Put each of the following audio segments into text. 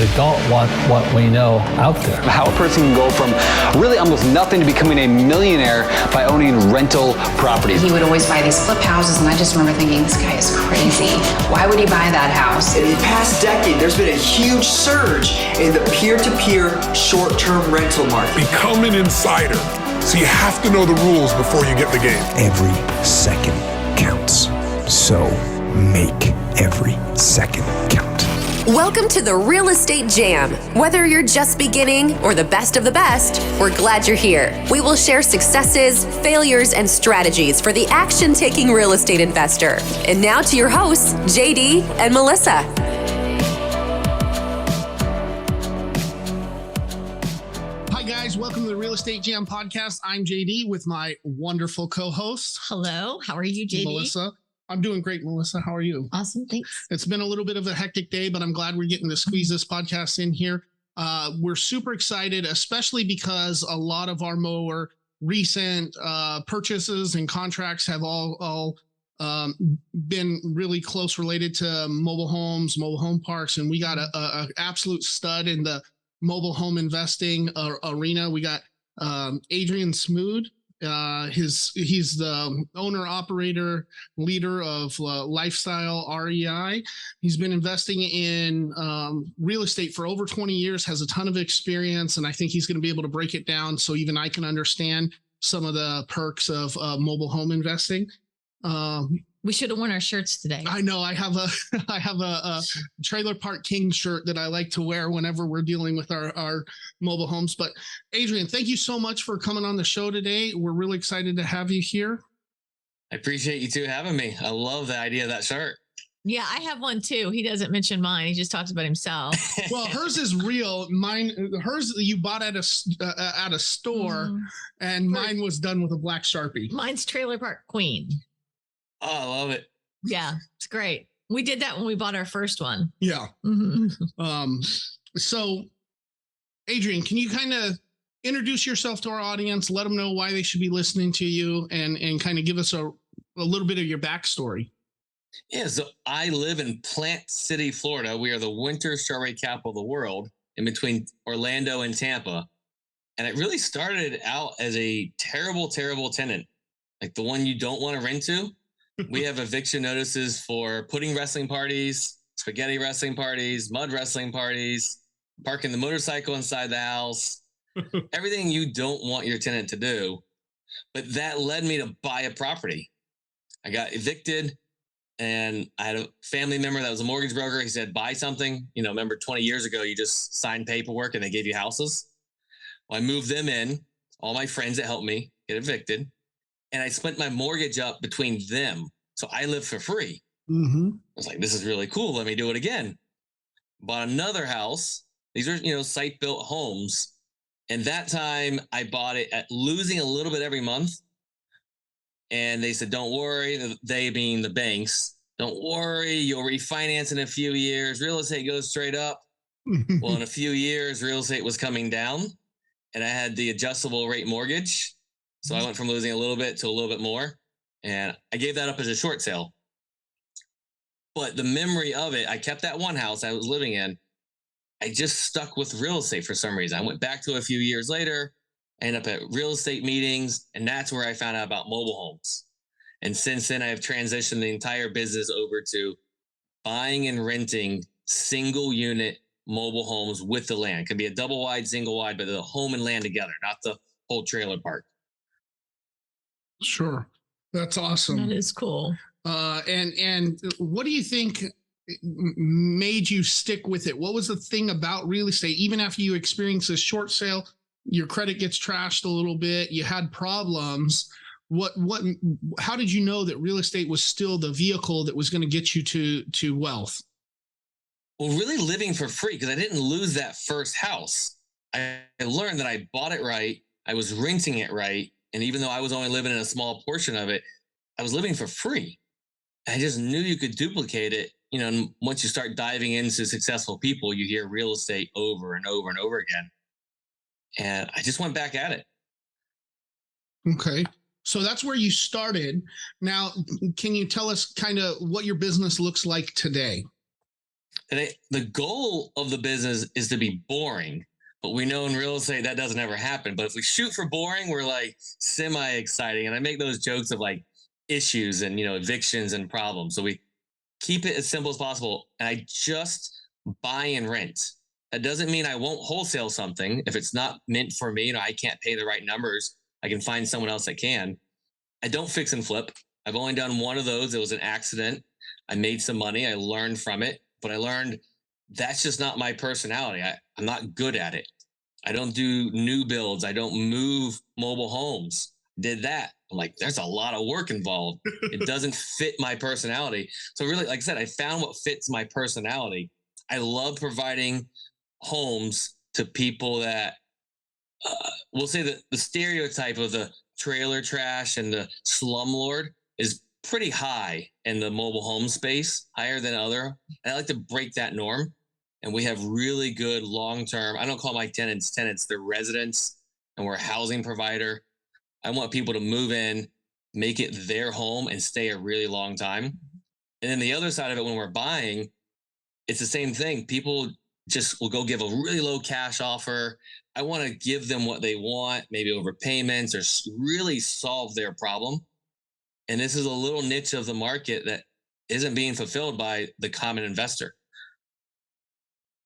They don't want what we know out there. How a person can go from really almost nothing to becoming a millionaire by owning rental properties. He would always buy these flip houses, and I just remember thinking, this guy is crazy. Why would he buy that house? In the past decade, there's been a huge surge in the peer-to-peer short-term rental market. Become an insider. So you have to know the rules before you get the game. Every second counts. So make every second count. Welcome to the Real Estate Jam. Whether you're just beginning or the best of the best, we're glad you're here. We will share successes, failures, and strategies for the action-taking real estate investor. And now to your hosts, JD and Melissa. Hi guys, welcome to the Real Estate Jam podcast. I'm JD with my wonderful co-host. Hello, how are you, JD? Melissa. I'm doing great, Melissa. How are you? Awesome, thanks. It's been a little bit of a hectic day, but I'm glad we're getting to squeeze this podcast in here. We're super excited, especially because a lot of our more recent purchases and contracts have all been really close related to mobile homes, mobile home parks, and we got a absolute stud in the mobile home investing arena. We got Adrian Smude. He's the owner, operator, leader of Lifestyle REI. He's been investing in real estate for over 20 years, has a ton of experience, and I think he's going to be able to break it down so even I can understand some of the perks of mobile home investing. We should have worn our shirts today. I know I have a Trailer Park King shirt that I like to wear whenever we're dealing with our mobile homes. But Adrian, thank you so much for coming on the show today. We're really excited to have you here. I appreciate you two having me. I love the idea of that shirt. Yeah, I have one too. He doesn't mention mine. He just talks about himself. Well, hers is real. Hers you bought at a store, and mine was done with a black Sharpie. Mine's Trailer Park Queen. Oh, I love it. Yeah, it's great. We did that when we bought our first one. Yeah. Mm-hmm. So, Adrian, can you kind of introduce yourself to our audience, let them know why they should be listening to you, and kind of give us a little bit of your backstory? Yeah, so I live in Plant City, Florida. We are the winter strawberry capital of the world, in between Orlando and Tampa. And it really started out as a terrible, terrible tenant, like the one you don't want to rent to. We have eviction notices for pudding wrestling parties, spaghetti wrestling parties, mud wrestling parties, parking the motorcycle inside the house, everything you don't want your tenant to do. But that led me to buy a property. I got evicted, and I had a family member that was a mortgage broker. He said, buy something. You know, remember 20 years ago, you just signed paperwork and they gave you houses. Well, I moved them in, all my friends that helped me get evicted. And I split my mortgage up between them. So I live for free. I was like, this is really cool. Let me do it again. Bought another house. These are, site-built homes. And that time I bought it at losing a little bit every month. And they said, don't worry. They being the banks, don't worry. You'll refinance in a few years. Real estate goes straight up. Well, in a few years, real estate was coming down. And I had the adjustable rate mortgage. So I went from losing a little bit to a little bit more, and I gave that up as a short sale. But the memory of it, I kept that one house I was living in. I just stuck with real estate for some reason. I went back to it a few years later, I ended up at real estate meetings, and that's where I found out about mobile homes. And since then, I have transitioned the entire business over to buying and renting single unit mobile homes with the land. It could be a double wide, single wide, but the home and land together, not the whole trailer park. Sure. That's awesome. That is cool. And what do you think made you stick with it? What was the thing about real estate? Even after you experienced a short sale, your credit gets trashed a little bit, you had problems. How did you know that real estate was still the vehicle that was going to get you to wealth? Well, really living for free, because I didn't lose that first house. I learned that I bought it right. I was renting it right. And even though I was only living in a small portion of it, I was living for free. I just knew you could duplicate it. And once you start diving into successful people, you hear real estate over and over and over again. And I just went back at it. Okay. So that's where you started. Now, can you tell us kind of what your business looks like today? the goal of the business is to be boring, but we know in real estate that doesn't ever happen. But if we shoot for boring, we're like semi exciting. And I make those jokes of like issues and, evictions and problems. So we keep it as simple as possible. And I just buy and rent. That doesn't mean I won't wholesale something. If it's not meant for me, I can't pay the right numbers, I can find someone else that can. I don't fix and flip. I've only done one of those. It was an accident. I made some money. I learned from it, but I learned that's just not my personality. I'm not good at it. I don't do new builds. I don't move mobile homes. Did that. I'm like, there's a lot of work involved. It doesn't fit my personality. So really, like I said, I found what fits my personality. I love providing homes to people that we'll say that the stereotype of the trailer trash and the slumlord is pretty high in the mobile home space, higher than other. And I like to break that norm. And we have really good long-term, I don't call my tenants, they're residents, and we're a housing provider. I want people to move in, make it their home, and stay a really long time. And then the other side of it, when we're buying, it's the same thing. People just will go give a really low cash offer. I want to give them what they want, maybe over payments, or really solve their problem. And this is a little niche of the market that isn't being fulfilled by the common investor.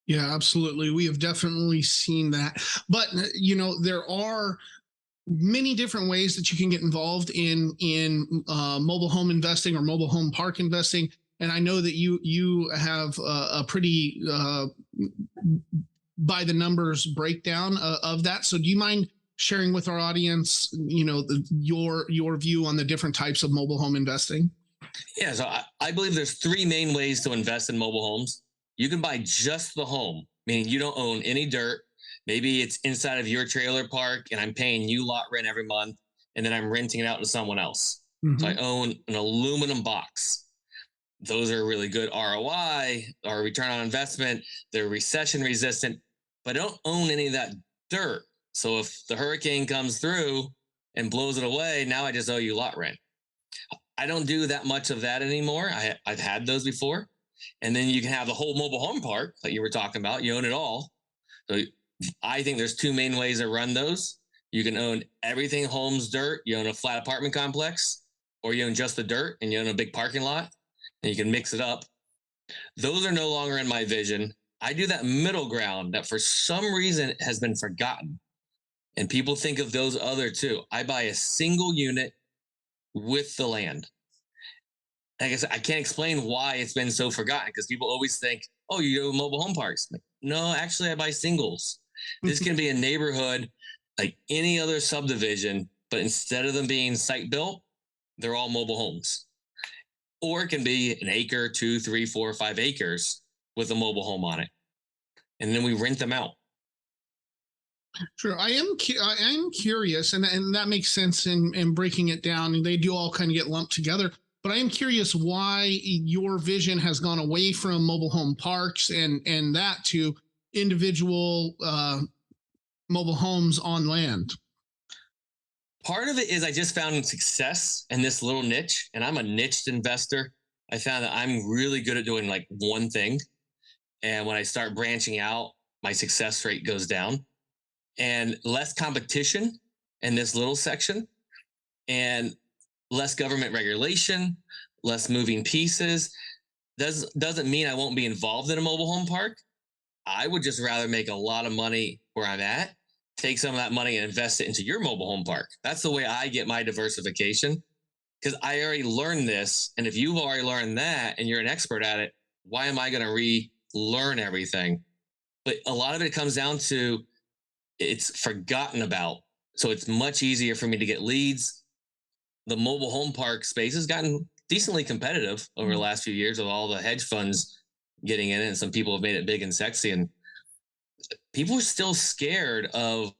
Yeah, absolutely. We have definitely seen that. But, there are many different ways that you can get involved in mobile home investing or mobile home park investing. And I know that you have a pretty by the numbers breakdown of that. So do you mind sharing with our audience, your view on the different types of mobile home investing? Yeah, so I believe there's three main ways to invest in mobile homes. You can buy just the home, meaning you don't own any dirt. Maybe it's inside of your trailer park and I'm paying you lot rent every month, and then I'm renting it out to someone else. Mm-hmm. So I own an aluminum box. Those are really good ROI or return on investment. They're recession resistant, but I don't own any of that dirt. So if the hurricane comes through and blows it away, now I just owe you lot rent. I don't do that much of that anymore. I've had those before. And then you can have the whole mobile home park that you were talking about. You own it all. So I think there's two main ways to run those. You can own everything homes dirt. You own a flat apartment complex, or you own just the dirt and you own a big parking lot, and you can mix it up. Those are no longer in my vision. I do that middle ground that for some reason has been forgotten. And people think of those other two. I buy a single unit with the land. Like I said, I can't explain why it's been so forgotten, because people always think, oh, you do mobile home parks. Like, no, actually, I buy singles. This can be a neighborhood like any other subdivision, but instead of them being site built, they're all mobile homes. Or it can be an acre, 2, 3, 4, 5 acres with a mobile home on it. And then we rent them out. Sure. I am curious, and that makes sense in breaking it down. And they do all kind of get lumped together. But I am curious why your vision has gone away from mobile home parks and that to individual mobile homes on land. Part of it is I just found success in this little niche, and I'm a niched investor. I found that I'm really good at doing like one thing. And when I start branching out, my success rate goes down, and less competition in this little section, and less government regulation, less moving pieces. Doesn't mean I won't be involved in a mobile home park. I would just rather make a lot of money where I'm at, take some of that money and invest it into your mobile home park. That's the way I get my diversification, because I already learned this. And if you've already learned that and you're an expert at it, why am I going to relearn everything? But a lot of it comes down to it's forgotten about. So it's much easier for me to get leads. The mobile home park space has gotten decently competitive over the last few years with all the hedge funds getting in it, and some people have made it big and sexy, and people are still scared of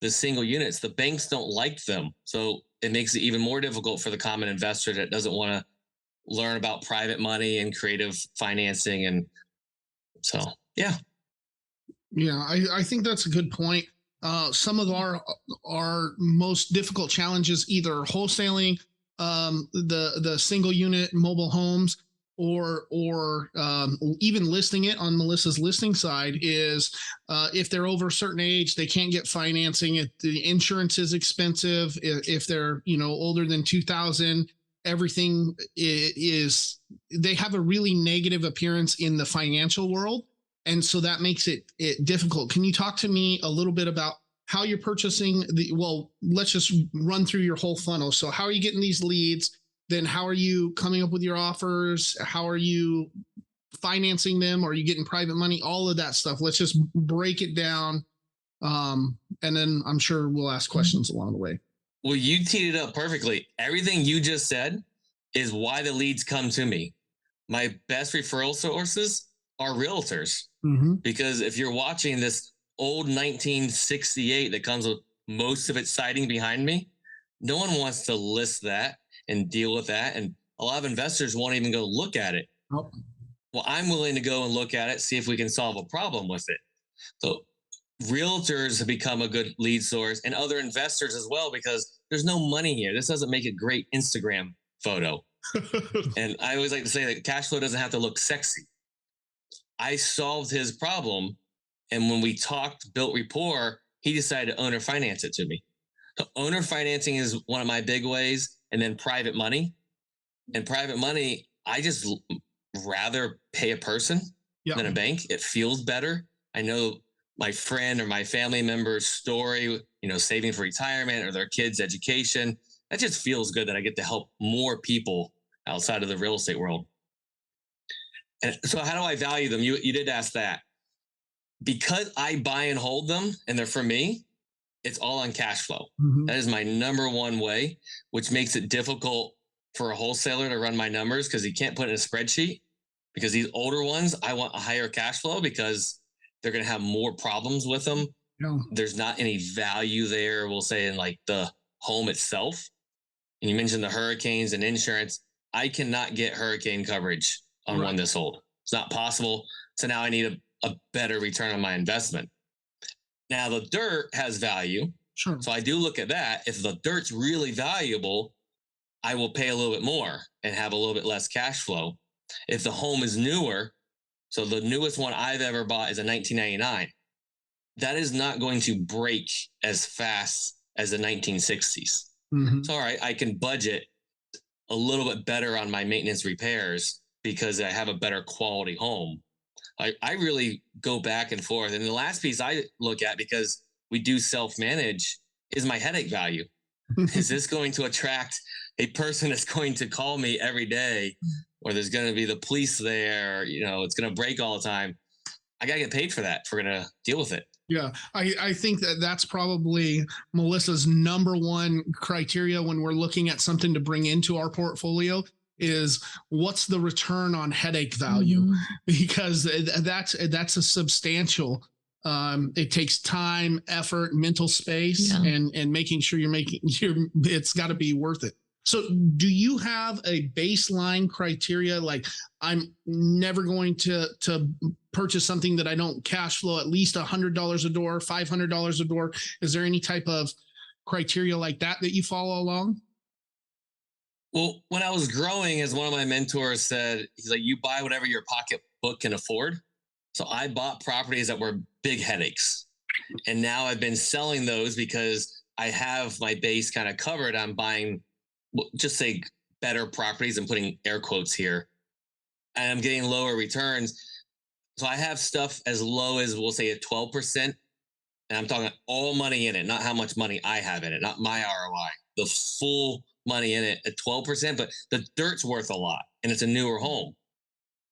the single units. The banks don't like them. So it makes it even more difficult for the common investor that doesn't want to learn about private money and creative financing. And so, yeah. Yeah, I think that's a good point. Some of our most difficult challenges, either wholesaling the single unit mobile homes, or even listing it on Melissa's listing side is if they're over a certain age, they can't get financing. The insurance is expensive. If they're older than 2000, everything is they have a really negative appearance in the financial world, and so that makes it difficult. Can you talk to me a little bit about how you're purchasing let's just run through your whole funnel. So how are you getting these leads? Then how are you coming up with your offers? How are you financing them? Are you getting private money? All of that stuff. Let's just break it down. And then I'm sure we'll ask questions along the way. Well, you teed it up perfectly. Everything you just said is why the leads come to me. My best referral sources are realtors. Because if you're watching this old 1968 that comes with most of its siding behind me, no one wants to list that and deal with that. And a lot of investors won't even go look at it. Oh. Well, I'm willing to go and look at it, see if we can solve a problem with it. So realtors have become a good lead source, and other investors as well, because there's no money here. This doesn't make a great Instagram photo. And I always like to say that cash flow doesn't have to look sexy. I solved his problem. And when we talked, built rapport, he decided to owner finance it to me. So owner financing is one of my big ways. And then private money. And private money, I just rather pay a person than a bank. It feels better. I know my friend or my family member's story, saving for retirement or their kids' education. That just feels good that I get to help more people outside of the real estate world. And so how do I value them? You did ask that. Because I buy and hold them and they're for me, it's all on cash flow. That is my number one way, which makes it difficult for a wholesaler to run my numbers because he can't put it in a spreadsheet. Because these older ones, I want a higher cash flow because they're going to have more problems with them. There's not any value there, we'll say, in like the home itself. And you mentioned the hurricanes and insurance. I cannot get hurricane coverage on one this old. It's not possible. So now I need a better return on my investment. Now the dirt has value. Sure. So I do look at that. If the dirt's really valuable, I will pay a little bit more and have a little bit less cash flow. If the home is newer, so the newest one I've ever bought is a 1999. That is not going to break as fast as the 1960s. So all right, I can budget a little bit better on my maintenance repairs because I have a better quality home. I really go back and forth. And the last piece I look at, because we do self-manage, is my headache value. Is this going to attract a person that's going to call me every day, or there's going to be the police there, it's going to break all the time? I got to get paid for that if we're going to deal with it. Yeah, I think that's probably Melissa's number one criteria when we're looking at something to bring into our portfolio is what's the return on headache value, because that's a substantial. It takes time, effort, mental space, and making sure it's got to be worth it. So do you have a baseline criteria? Like, I'm never going to purchase something that I don't cash flow at least $100 a door, $500 a door. Is there any type of criteria like that you follow along? Well, when I was growing, as one of my mentors said, he's like, you buy whatever your pocketbook can afford. So I bought properties that were big headaches. And now I've been selling those because I have my base kind of covered. I'm buying, just say, better properties. I'm putting air quotes here. And I'm getting lower returns. So I have stuff as low as, we'll say, at 12%. And I'm talking all money in it, not how much money I have in it, not my ROI. The full money in it at 12%, but the dirt's worth a lot and it's a newer home.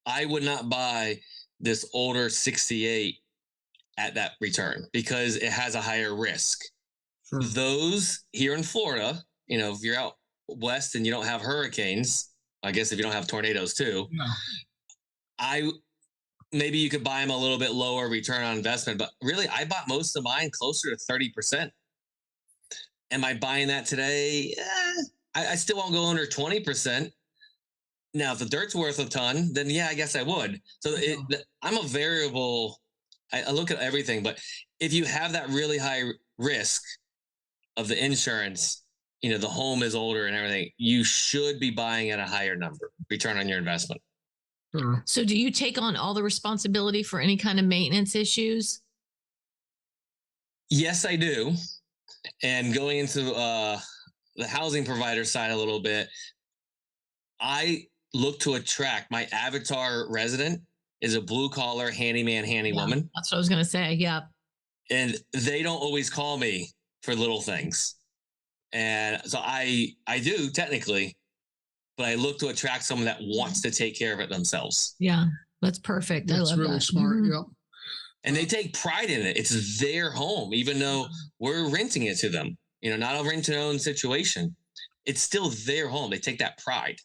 I would not buy this older 68 at that return because it has a higher risk. Sure. Those here in Florida, if you're out west and you don't have hurricanes, I guess if you don't have tornadoes too, maybe you could buy them a little bit lower return on investment, but really I bought most of mine closer to 30%. Am I buying that today? I still won't go under 20%. Now, if the dirt's worth a ton, then yeah, I guess I would. So I'm a variable. I look at everything, but if you have that really high risk of the insurance, the home is older and everything, you should be buying at a higher number, return on your investment. Sure. So do you take on all the responsibility for any kind of maintenance issues? Yes, I do. And going into the housing provider side a little bit, I look to attract my avatar resident is a blue collar handyman, woman. That's what I was going to say. Yeah. And they don't always call me for little things. And so I do technically, but I look to attract someone that wants to take care of it themselves. Yeah. That's perfect. I That's love really that. smart. Mhm. Yep. And they take pride in it. It's their home, even though we're renting it to them. Not a rent to own situation. It's still their home. They take that pride.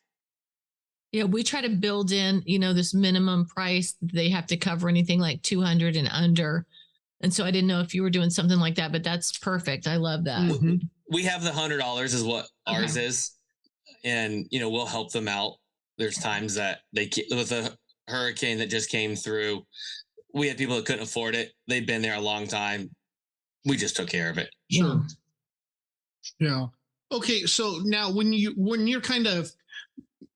Yeah, we try to build in, this minimum price. They have to cover anything like 200 and under. And so I didn't know if you were doing something like that, but that's perfect. I love that. Mm-hmm. We have the $100 is what ours is. And, we'll help them out. There's times that with a hurricane that just came through, we had people that couldn't afford it. They've been there a long time. We just took care of it. Sure. Yeah. Okay. So now when you're kind of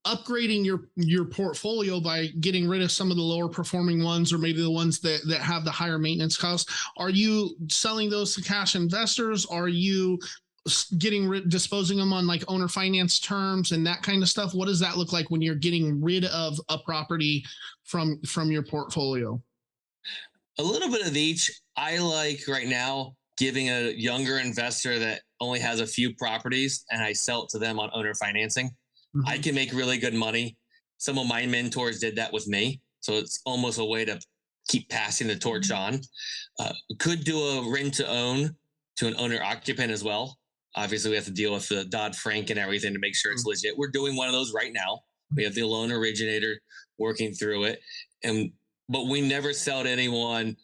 upgrading your portfolio by getting rid of some of the lower performing ones, or maybe the ones that have the higher maintenance costs, are you selling those to cash investors? Are you disposing them on like owner finance terms and that kind of stuff? What does that look like when you're getting rid of a property from your portfolio? A little bit of each. I like right now giving a younger investor that only has a few properties, and I sell it to them on owner financing. Mm-hmm. I can make really good money. Some of my mentors did that with me. So it's almost a way to keep passing the torch on. Could do a rent to own to an owner occupant as well. Obviously, we have to deal with the Dodd-Frank and everything to make sure it's legit. We're doing one of those right now. We have the loan originator working through it. But we never sell to anyone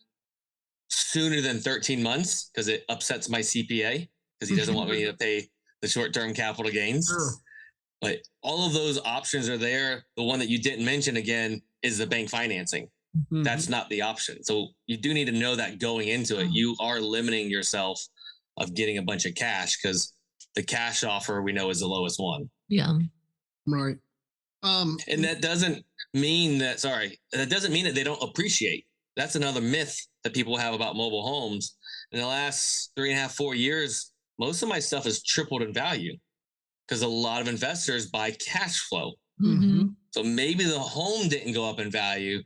sooner than 13 months because it upsets my CPA because he doesn't want me to pay the short-term capital gains. Sure. But all of those options are there. The one that you didn't mention again is the bank financing. Mm-hmm. That's not the option. So you do need to know that going into it. You are limiting yourself of getting a bunch of cash because the cash offer we know is the lowest one. Yeah. Right. And that doesn't mean that they don't appreciate. That's another myth that people have about mobile homes. In the last 3.5, 4 years, most of my stuff has tripled in value because a lot of investors buy cash flow. Mm-hmm. So maybe the home didn't go up in value,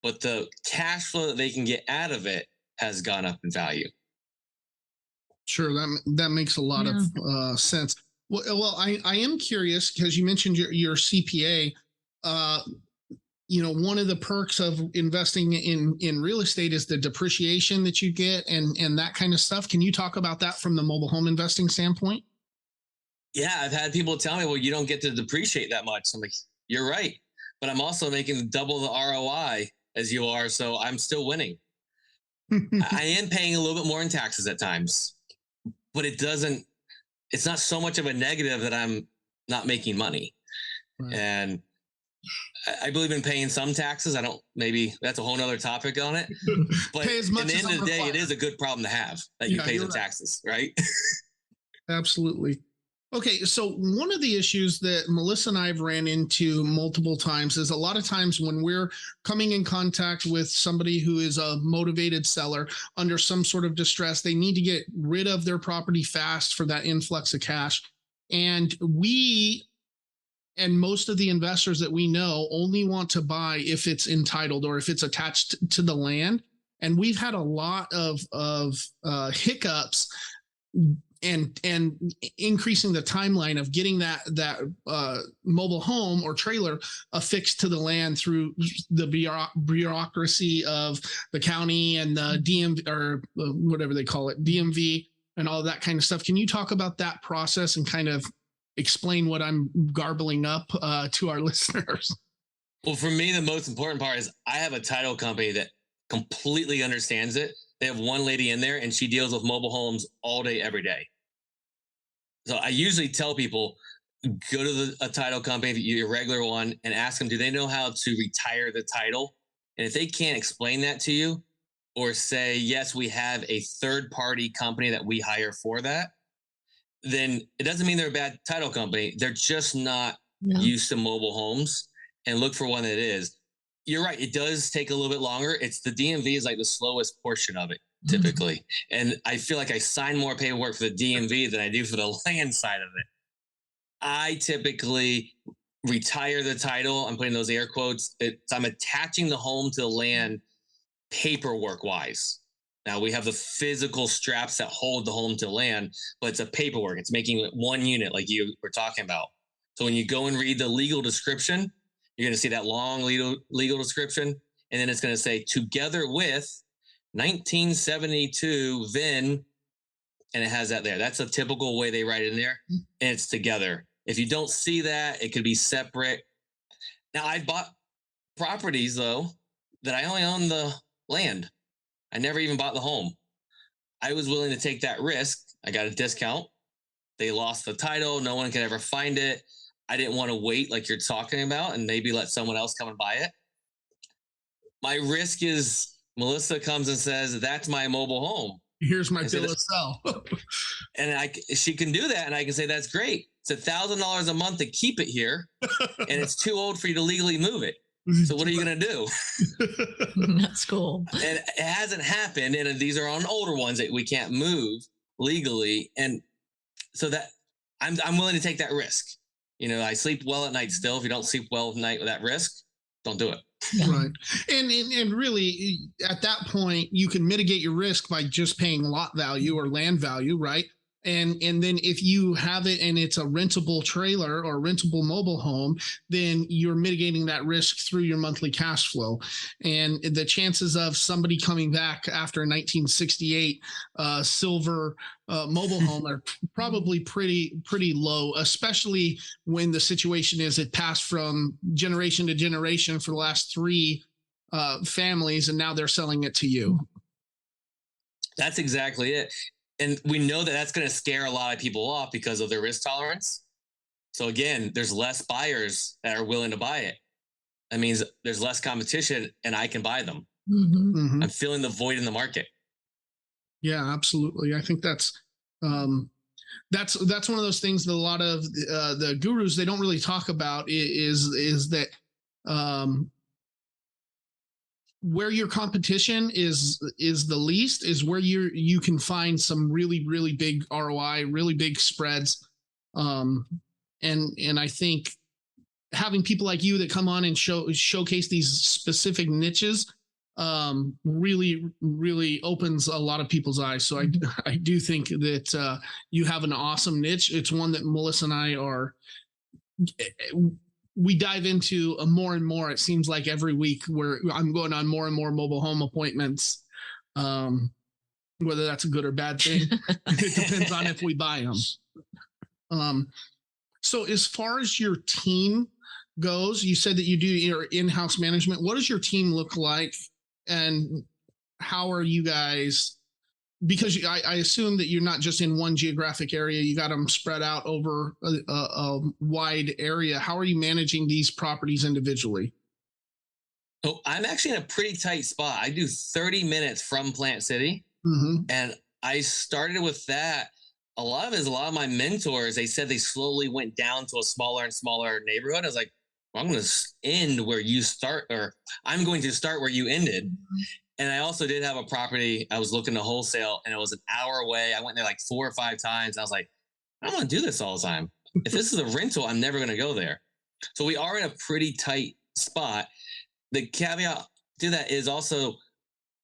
but the cash flow that they can get out of it has gone up in value. Sure, that makes a lot of sense. Well, I am curious because you mentioned your CPA. One of the perks of investing in real estate is the depreciation that you get and that kind of stuff. Can you talk about that from the mobile home investing standpoint? Yeah, I've had people tell me, well, you don't get to depreciate that much. I'm like, you're right. But I'm also making double the ROI as you are. So I'm still winning. I am paying a little bit more in taxes at times, but it's not so much of a negative that I'm not making money. Right. And I believe in paying some taxes. Maybe that's a whole nother topic on it. But at the end of the day, it is a good problem to have that you pay some taxes, right? Absolutely. Okay, so one of the issues that Melissa and I have ran into multiple times is a lot of times when we're coming in contact with somebody who is a motivated seller under some sort of distress, they need to get rid of their property fast for that influx of cash. And most of the investors that we know only want to buy if it's entitled or if it's attached to the land. And we've had a lot of hiccups and increasing the timeline of getting that mobile home or trailer affixed to the land through the bureaucracy of the county and the DMV or whatever they call it, DMV and all that kind of stuff. Can you talk about that process and kind of explain what I'm garbling up to our listeners? Well, for me, the most important part is I have a title company that completely understands it. They have one lady in there and she deals with mobile homes all day, every day. So I usually tell people, go to a title company, your regular one, and ask them, do they know how to retire the title? And if they can't explain that to you or say, yes, we have a third-party company that we hire for that, then it doesn't mean they're a bad title company. They're just not used to mobile homes, and look for one that is. You're right. It does take a little bit longer. It's the DMV is like the slowest portion of it typically. And I feel like I sign more paperwork for the DMV than I do for the land side of it. I typically retire the title. I'm putting those air quotes. I'm attaching the home to the land paperwork wise. Now we have the physical straps that hold the home to the land, but it's a paperwork. It's making it one unit like you were talking about. So when you go and read the legal description, you're going to see that long legal description. And then it's going to say together with 1972 VIN. And it has that there. That's a typical way they write it in there. And it's together. If you don't see that, it could be separate. Now I've bought properties though, that I only own the land. I never even bought the home. I was willing to take that risk. I got a discount. They lost the title. No one could ever find it. I didn't want to wait like you're talking about and maybe let someone else come and buy it. My risk is Melissa comes and says, that's my mobile home. Here's my bill of sale. And she can do that. And I can say, that's great. It's $1,000 a month to keep it here. And it's too old for you to legally move it. So what are you going to do? That's cool. And it hasn't happened. And these are on older ones that we can't move legally. And so that I'm willing to take that risk. You know, I sleep well at night still. If you don't sleep well at night with that risk, don't do it. Right. And really at that point, you can mitigate your risk by just paying lot value or land value, right? And then if you have it and it's a rentable trailer or rentable mobile home, then you're mitigating that risk through your monthly cash flow. And the chances of somebody coming back after a 1968 silver mobile home are probably pretty low, especially when the situation is it passed from generation to generation for the last three families, and now they're selling it to you. That's exactly it. And we know that that's going to scare a lot of people off because of their risk tolerance. So again, there's less buyers that are willing to buy it. That means there's less competition and I can buy them. Mm-hmm. I'm feeling the void in the market. Yeah, absolutely. I think that's one of those things that a lot of the gurus, they don't really talk about is that where your competition is the least is where you can find some really big ROI, really big spreads. And I think having people like you that come on and showcase these specific niches really opens a lot of people's eyes. So I do think that you have an awesome niche. It's one that Melissa and I we dive into more and more. It seems like every week where I'm going on more and more mobile home appointments, whether that's a good or bad thing. It depends on if we buy them. So as far as your team goes, you said that you do your in-house management. What does your team look like, and how are you guys? Because I assume that you're not just in one geographic area, you got them spread out over a wide area. How are you managing these properties individually? Oh, I'm actually in a pretty tight spot. I do 30 minutes from Plant City. Mm-hmm. And I started with that. A lot of my mentors, they said they slowly went down to a smaller and smaller neighborhood. I was like, well, I'm going to end where you start, or I'm going to start where you ended. Mm-hmm. And I also did have a property I was looking to wholesale, and it was an hour away. I went there like 4 or 5 times. And I was like, I don't want to do this all the time. If this is a rental, I'm never going to go there. So we are in a pretty tight spot. The caveat to that is also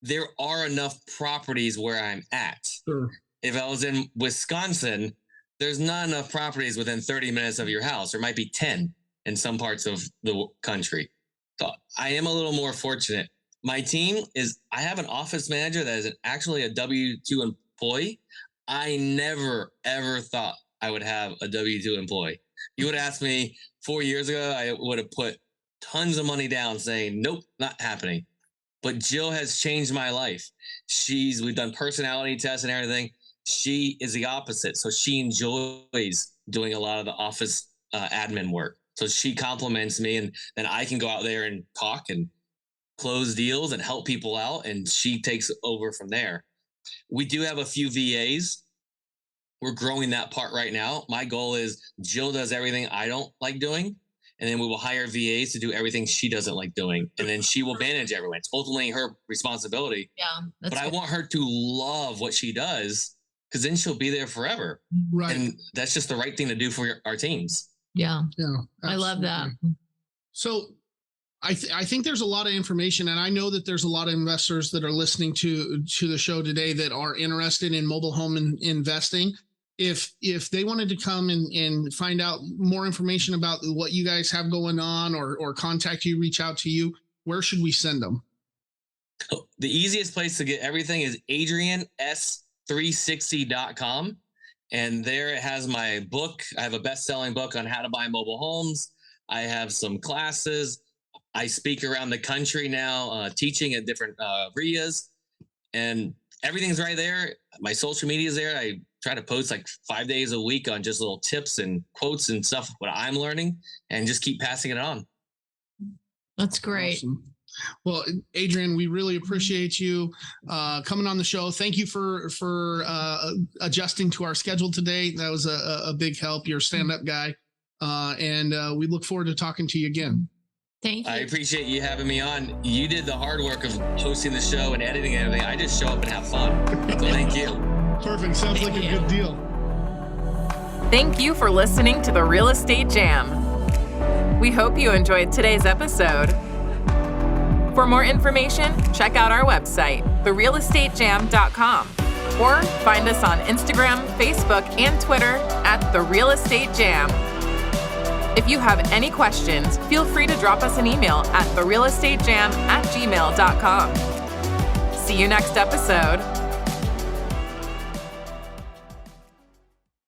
there are enough properties where I'm at. Sure. If I was in Wisconsin, there's not enough properties within 30 minutes of your house. There might be 10 in some parts of the country. So I am a little more fortunate. My team I have an office manager that is actually a W-2 employee. I never, ever thought I would have a W-2 employee. You would ask me 4 years ago, I would have put tons of money down saying, nope, not happening. But Jill has changed my life. We've done personality tests and everything. She is the opposite. So she enjoys doing a lot of the office admin work. So she compliments me, and then I can go out there and talk and close deals and help people out, and she takes over from there. We do have a few VAs. We're growing that part right now. My goal is Jill does everything I don't like doing, and then we will hire VAs to do everything she doesn't like doing, and then she will manage everyone. It's ultimately her responsibility. Yeah, but I want her to love what she does, because then she'll be there forever. Right. And that's just the right thing to do for our teams. Yeah. Yeah. I love that. So I think there's a lot of information, and I know that there's a lot of investors that are listening to the show today that are interested in mobile home investing. If they wanted to come and find out more information about what you guys have going on, or contact you, reach out to you, where should we send them? The easiest place to get everything is adrians360.com. And there it has my book. I have a best-selling book on how to buy mobile homes. I have some classes. I speak around the country now, teaching at different RIAs, and everything's right there. My social media is there. I try to post like 5 days a week on just little tips and quotes and stuff, what I'm learning, and just keep passing it on. That's great. Awesome. Well, Adrian, we really appreciate you coming on the show. Thank you for adjusting to our schedule today. That was a big help. You're a stand-up guy, and we look forward to talking to you again. Thank you. I appreciate you having me on. You did the hard work of hosting the show and editing and everything. I just show up and have fun. So thank you. Perfect. Sounds like a good deal. Thank you for listening to the Real Estate Jam. We hope you enjoyed today's episode. For more information, check out our website, therealestatejam.com, or find us on Instagram, Facebook, and Twitter at The Real Estate Jam. If you have any questions, feel free to drop us an email at therealestatejam@gmail.com. See you next episode.